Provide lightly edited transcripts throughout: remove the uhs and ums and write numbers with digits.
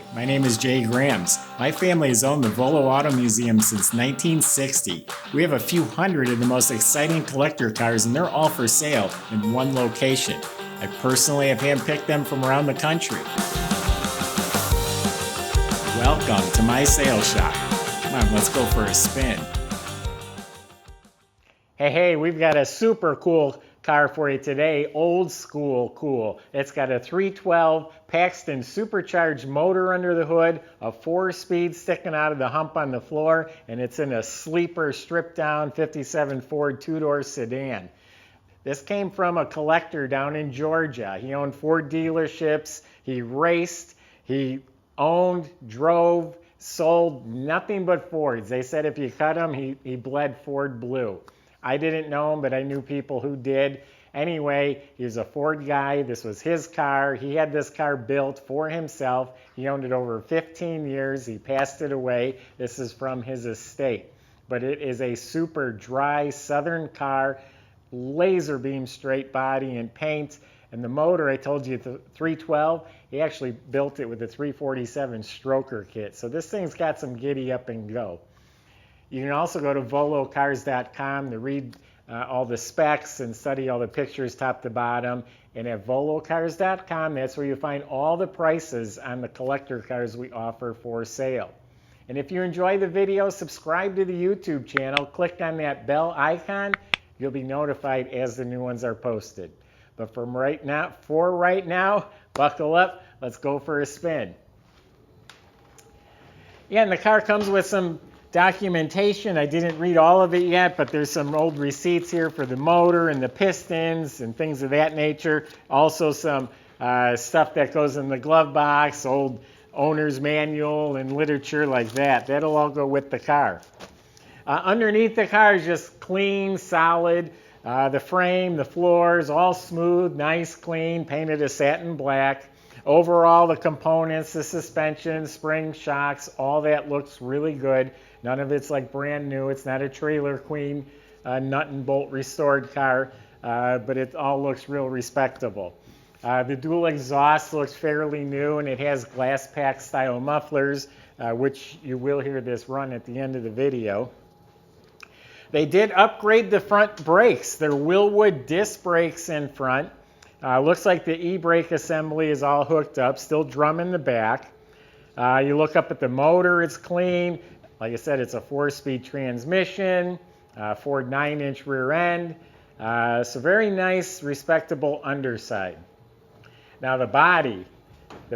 Hi, my name is Jay Grams. My family has owned the Volo Auto Museum since 1960. We have a few hundred of the most exciting collector cars, and they're all for sale in one location. I personally have handpicked them from around the country. Welcome to my sales shop. Come on, let's go for a spin. Hey, we've got a super cool car for you today, old school cool. It's got a 312 Paxton supercharged motor under the hood, a 4-speed sticking out of the hump on the floor, and it's in a sleeper stripped down 57 Ford 2-door sedan. This came from a collector down in Georgia. He owned 4 dealerships, he raced, he owned, drove, sold nothing but Fords. They said if you cut him, he bled Ford blue. I didn't know him, but I knew people who did. Anyway, he was a Ford guy. This was his car. He had this car built for himself. He owned it over 15 years. He passed it away. This is from his estate. But it is a super dry Southern car, laser beam straight body and paint. And the motor, I told you, the 312, he actually built it with a 347 stroker kit. So this thing's got some giddy up and go. You can also go to volocars.com to read all the specs and study all the pictures top to bottom. And at volocars.com, that's where you find all the prices on the collector cars we offer for sale. And if you enjoy the video, subscribe to the YouTube channel. Click on that bell icon. You'll be notified as the new ones are posted. But for right now, buckle up. Let's go for a spin. Yeah, and the car comes with some documentation. I didn't read all of it yet, but there's some old receipts here for the motor and the pistons and things of that nature. Also some stuff that goes in the glove box, old owner's manual and literature like that. That'll all go with the car. Underneath the car is just clean, solid. The frame, the floors, all smooth, nice, clean, painted a satin black. Overall, the components, the suspension, spring, shocks, all that looks really good. None of it's like brand new. It's not a trailer queen, nut and bolt restored car, but it all looks real respectable. The dual exhaust looks fairly new, and it has glass pack style mufflers, which you will hear this run at the end of the video. They did upgrade the front brakes. They're Wilwood disc brakes in front. Looks like the e-brake assembly is all hooked up, still drum in the back. You look up at the motor, it's clean. Like I said, it's a 4-speed transmission, Ford 9-inch rear end. So very nice, respectable underside. Now the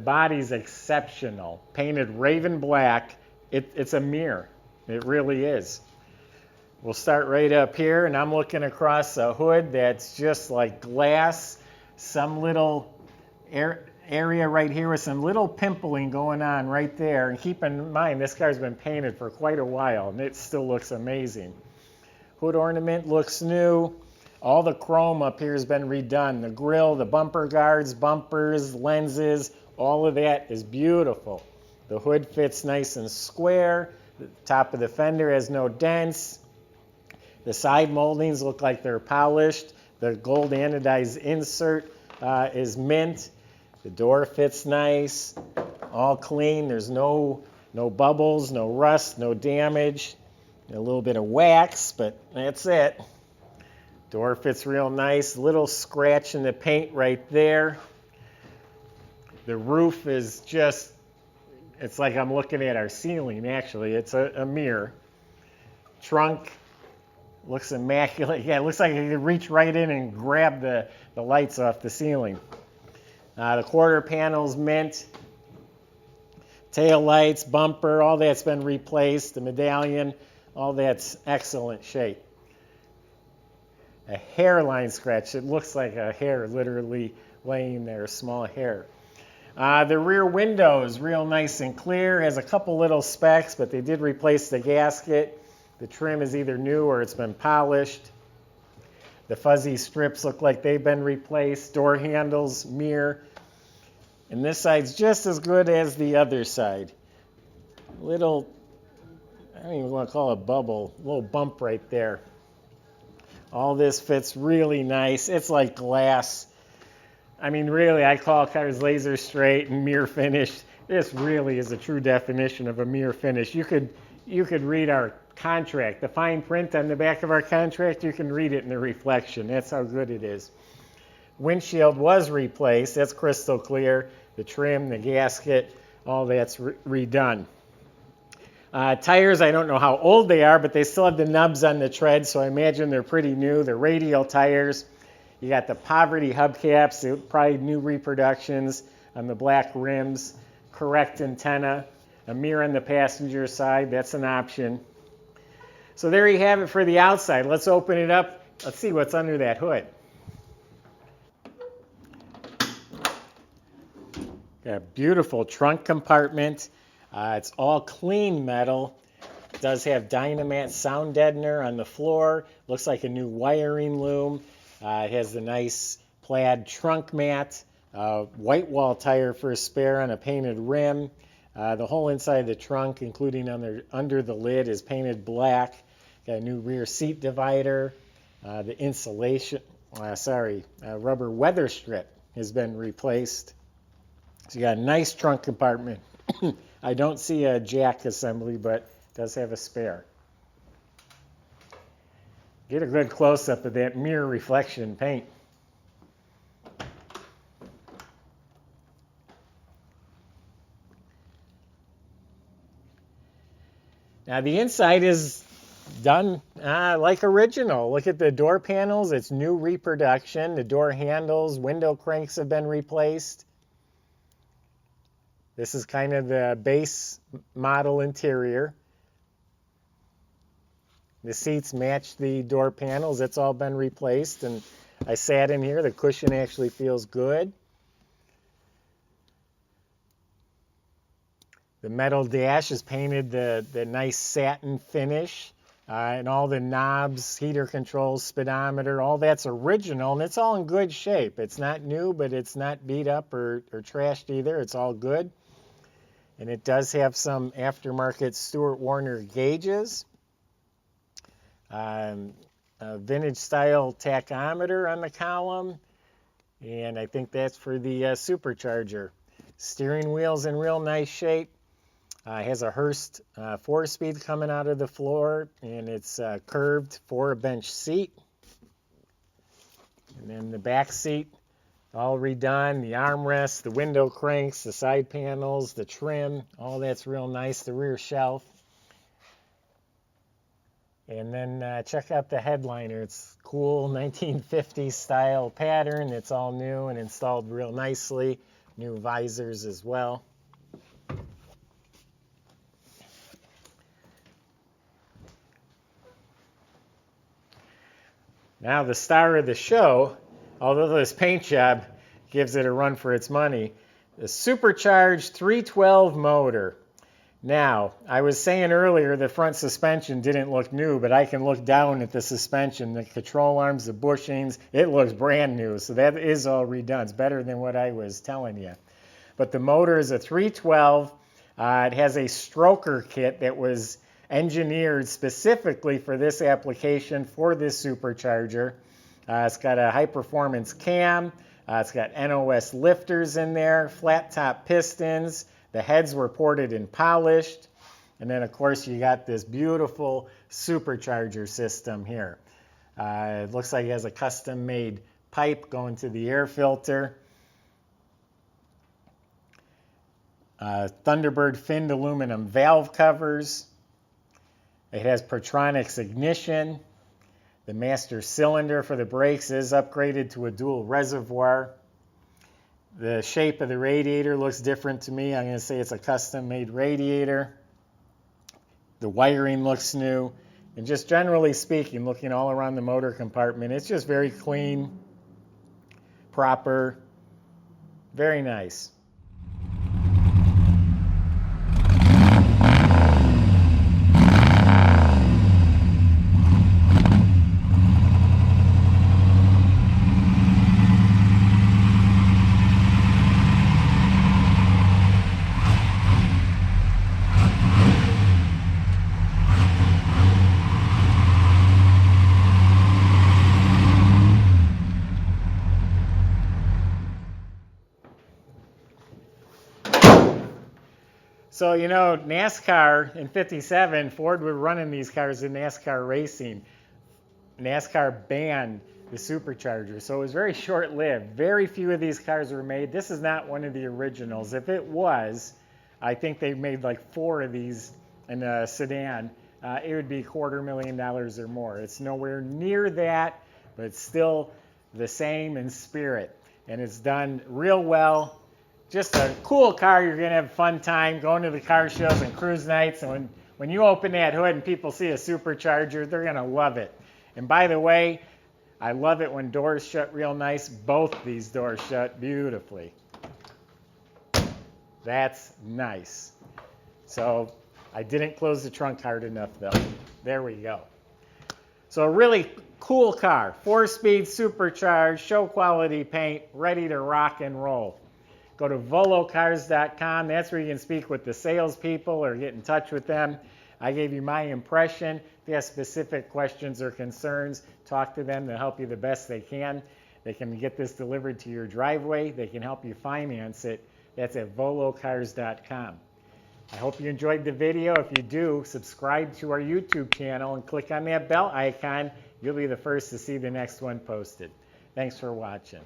body's exceptional. Painted raven black. It's a mirror. It really is. We'll start right up here, and I'm looking across a hood that's just like glass. Some little area right here with some little pimpling going on right there. And keep in mind, this car's been painted for quite a while, and it still looks amazing. Hood ornament looks new. All the chrome up here has been redone. The grille, the bumper guards, bumpers, lenses, all of that is beautiful. The hood fits nice and square. The top of the fender has no dents. The side moldings look like they're polished. The gold anodized insert is mint. The door fits nice, all clean. There's no bubbles, no rust, no damage. A little bit of wax, but that's it. Door fits real nice. Little scratch in the paint right there. The roof is just, it's like I'm looking at our ceiling, actually. It's a mirror. Trunk looks immaculate. Yeah, it looks like I could reach right in and grab the lights off the ceiling. The quarter panel's mint. Tail lights, bumper, all that's been replaced. The medallion, all that's excellent shape. A hairline scratch. It looks like a hair literally laying there, a small hair. The rear window is real nice and clear. Has a couple little specks, but they did replace the gasket. The trim is either new or it's been polished. The fuzzy strips look like they've been replaced. Door handles, mirror. And this side's just as good as the other side. Little, I don't even want to call it a bubble, little bump right there. All this fits really nice. It's like glass. I mean, really, I call cars laser straight and mirror finished. This really is a true definition of a mirror finish. You could read our contract, the fine print on the back of our contract, you can read it in the reflection. That's how good it is. Windshield was replaced. That's crystal clear. The trim, the gasket, all that's redone. Tires, I don't know how old they are, but they still have the nubs on the tread, so I imagine they're pretty new. They're radial tires. You got the poverty hubcaps, probably new reproductions on the black rims, correct antenna, a mirror on the passenger side, that's an option. So there you have it for the outside. Let's open it up. Let's see what's under that hood. Got a beautiful trunk compartment. It's all clean metal. It does have Dynamat sound deadener on the floor. Looks like a new wiring loom. It has the nice plaid trunk mat. White wall tire for a spare on a painted rim. The whole inside of the trunk, including under the lid, is painted black. Got a new rear seat divider. The insulation, rubber weather strip has been replaced. So you got a nice trunk compartment. I don't see a jack assembly, but it does have a spare. Get a good close-up of that mirror reflection paint. Now the inside is done like original. Look at the door panels. It's new reproduction. The door handles, window cranks have been replaced. This is kind of the base model interior. The seats match the door panels. It's all been replaced. And I sat in here. The cushion actually feels good. The metal dash is painted the nice satin finish. And all the knobs, heater controls, speedometer, all that's original. And it's all in good shape. It's not new, but it's not beat up or trashed either. It's all good. And it does have some aftermarket Stewart Warner gauges. A vintage style tachometer on the column. And I think that's for the supercharger. Steering wheel's in real nice shape. It has a Hurst 4-speed coming out of the floor. And it's curved for a bench seat. And then the back seat, all redone, the armrests, the window cranks, the side panels, the trim, all that's real nice, the rear shelf. And then check out the headliner. It's cool 1950s style pattern. It's all new and installed real nicely. New visors as well. Now the star of the show, although this paint job gives it a run for its money, the supercharged 312 motor. Now, I was saying earlier the front suspension didn't look new, but I can look down at the suspension, the control arms, the bushings. It looks brand new, so that is all redone. It's better than what I was telling you. But the motor is a 312. It has a stroker kit that was engineered specifically for this application, for this supercharger. It's got a high-performance cam. It's got NOS lifters in there, flat top pistons. The heads were ported and polished. And then, of course, you got this beautiful supercharger system here. It looks like it has a custom-made pipe going to the air filter. Thunderbird finned aluminum valve covers. It has Pertronix ignition. The master cylinder for the brakes is upgraded to a dual reservoir. The shape of the radiator looks different to me. I'm going to say it's a custom-made radiator. The wiring looks new. And just generally speaking, looking all around the motor compartment, it's just very clean, proper, very nice. So, you know, NASCAR in '57, Ford were running these cars in NASCAR racing. NASCAR banned the Supercharger, so it was very short-lived. Very few of these cars were made. This is not one of the originals. If it was, I think they made like 4 of these in a sedan. It would be $250,000 or more. It's nowhere near that, but it's still the same in spirit. And it's done real well. Just a cool car. You're going to have a fun time going to the car shows and cruise nights. And when you open that hood and people see a Supercharger, they're going to love it. And by the way, I love it when doors shut real nice. Both these doors shut beautifully. That's nice. So I didn't close the trunk hard enough though. There we go. So a really cool car. 4-speed supercharged, show quality paint, ready to rock and roll. Go to volocars.com. That's where you can speak with the salespeople or get in touch with them. I gave you my impression. If you have specific questions or concerns, talk to them. They'll help you the best they can. They can get this delivered to your driveway. They can help you finance it. That's at volocars.com. I hope you enjoyed the video. If you do, subscribe to our YouTube channel and click on that bell icon. You'll be the first to see the next one posted. Thanks for watching.